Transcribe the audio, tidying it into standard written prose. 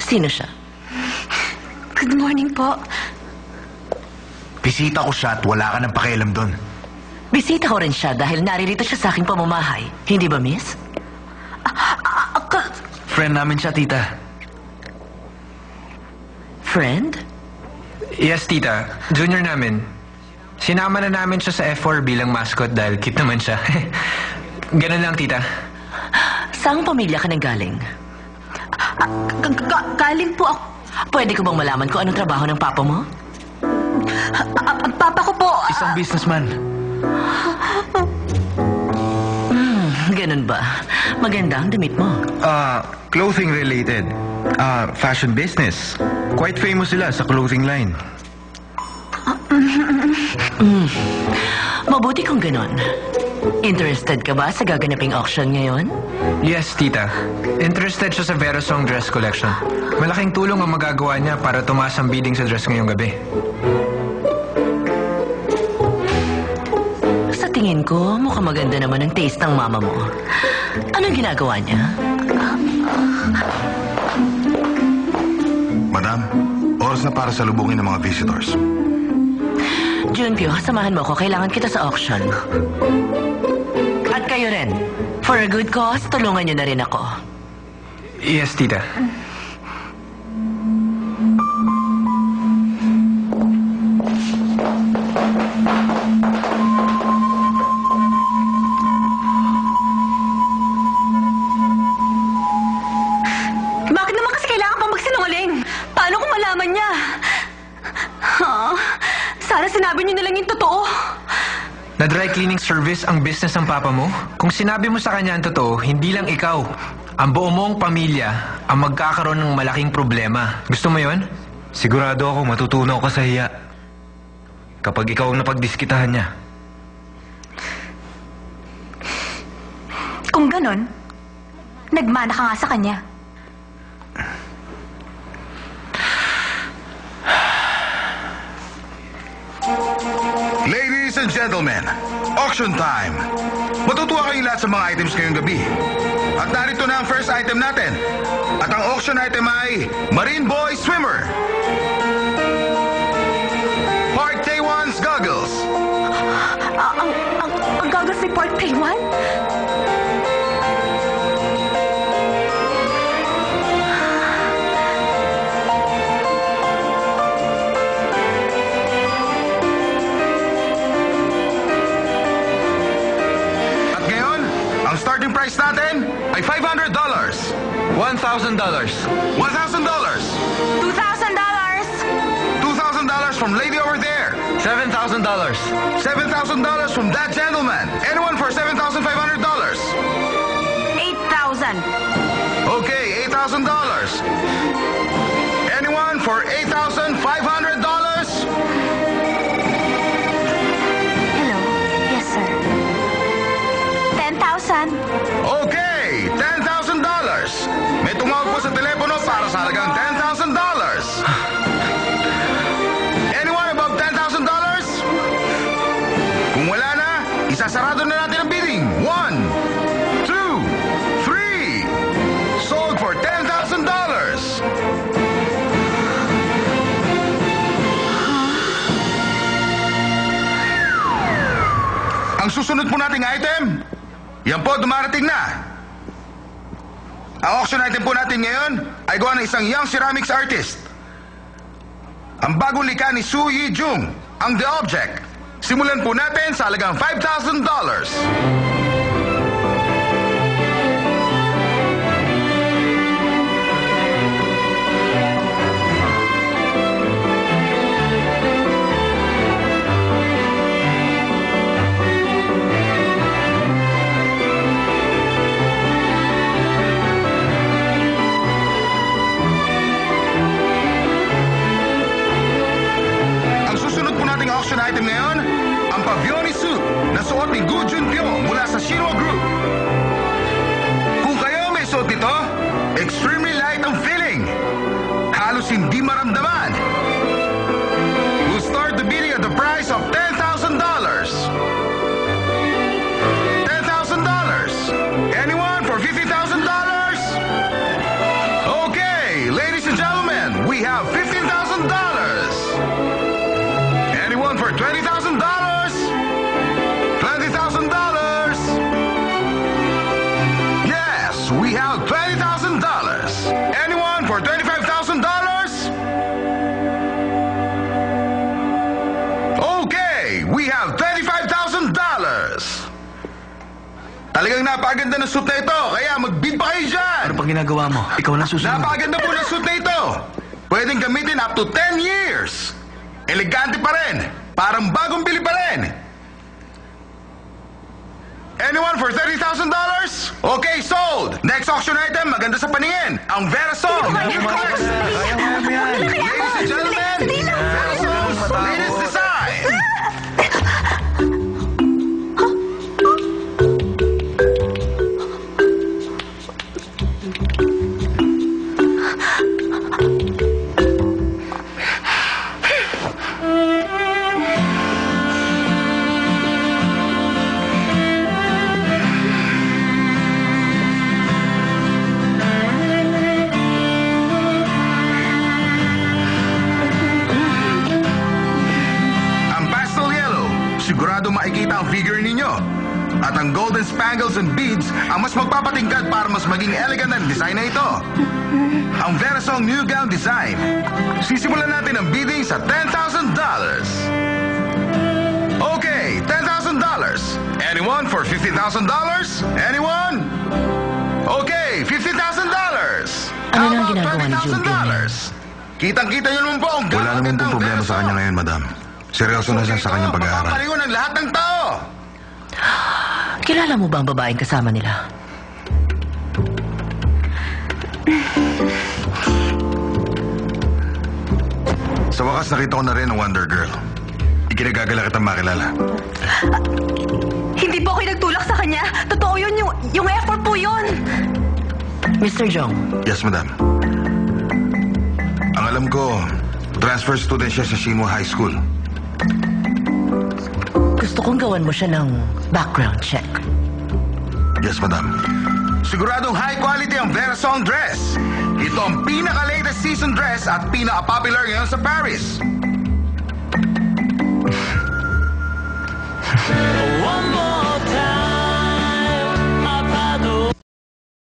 Sino siya? Good morning po. Bisita ko siya at wala ka ng pakialam doon. Bisita ko rin siya dahil naririto siya sa aking pamamahay. Hindi ba, miss? Friend namin siya, tita. Friend? Yes, tita. Junior namin. Sinama na namin siya sa F4 bilang mascot dahil cute naman siya. Ganun lang, tita. Saang pamilya ka nang galing? Galing po ako. Pwede ko bang malaman kung anong trabaho ng papa mo? Ang papa ko po. Isang businessman. Ganun ba? Maganda ang damit mo. Clothing related. Fashion business. Quite famous sila sa clothing line. Mabuti kung ganun. Interested ka ba sa gaganaping auction ngayon? Yes, tita. Interested siya sa Verosong dress collection. Malaking tulong ang magagawa niya para tumaas ang bidding sa dress ngayong gabi. Sa tingin ko, mukhang maganda naman ang taste ng mama mo. Anong ginagawa niya? Madam, oras na para salubungin ng mga visitors. Junpyo, samahan mo ako. Kailangan kita sa auction. At kayo rin. For a good cause, tulungan niyo na rin ako. Yes, tita. Bakit naman kasi kailangan pa magsinungaling? Paano kung malaman niya? Sana sinabi niyo na lang yung totoo. Na dry cleaning service ang business ng papa mo? Kung sinabi mo sa kanya ang totoo, hindi lang ikaw. Ang buo mong pamilya ang magkakaroon ng malaking problema. Gusto mo yon? Sigurado ako matutunaw ka sa hiya. Kapag ikaw ang napagdiskitahan niya. Kung ganon, nagmana ka nga sa kanya. Ladies and gentlemen, auction time. Matutuwa kayong lahat sa mga items ngayong gabi. At narito na ang first item natin. At ang auction item ay Marine Boy Swimmer. Park Taiwan's goggles. Ang goggles ni Port Taiwan? Ang starting price natin ay $500. $1,000. $1,000. $2,000. $2,000 from lady over there. $7,000. $7,000 from that gentleman. Anyone for $7,500? $8,000. Okay, $8,000. Anyone for $8,500? Hello. Yes, sir. $10,000. Okay, $10,000. May tumawag po sa telepono para sa halagang $10,000. Anyone above $10,000? Kung wala na, isasarado na natin ang bidding. 1, 2, 3. Sold for $10,000. Ang susunod po nating item, yan po, dumarating na. Ang auction item po natin ngayon ay gawa ng isang young ceramics artist. Ang bagong likha ni Su Yi Jung, ang The Object. Simulan po natin sa halagang $5,000. Auction item ngayon, ang Pavioni suit na suot ni Gu Junpyo mula sa Shinwa Group. Kung kayo may suot nito, extremely light ang feeling. Halos hindi maramdaman. We'll start the bidding at the price of $10,000. $10,000. Anyone for $50,000? Okay, ladies and gentlemen. we have $25,000. Talagang napakaganda ng suit na ito, kaya mag-bid pa kayo dyan. Ano pang ginagawa mo? Ikaw na susunod. Napakaganda po ng suit na ito. Pwedeng gamitin up to 10 years. Elegante pa rin. Parang bagong bili pa rin. Anyone for $30,000? Okay, sold. Next auction item, maganda sa paningin. Ang Verasol. New colors. Ladies and gentlemen, Verasol's latest design. Sigurado makikita ang figure ninyo. At ang golden spangles and beads ang mas magpapatingkad para mas maging elegant ang design na ito. Ang Verasol New Gown Design. Sisimulan natin ang bidding sa $10,000. Okay, $10,000. Anyone for $50,000? Anyone? Okay, $50,000. Ano na ang ginagawa ni Junpyo? Kitang-kita niyo naman po ang Wala naman pong problema sa kanya ngayon, madam. Seryoso na siya sa kanyang pag-aaral. Mapapalingon ang lahat ng tao. Kilala mo ba ang babaeng kasama nila? Sa wakas, nakita ko na rin ang Wonder Girl. Ikinagagala kitang makilala. Hindi po ako nagtulak sa kanya. Totoo yun, yung effort po yun. Mr. Jong, Yes, madam. Ang alam ko, transfer student siya sa Shinwa High School. gusto kong gawan mo siya ng background check. Yes, madam. Siguradong high quality ang Verasol dress. Ito ang pinaka-latest season dress at pinaka-popular ngayon sa Paris.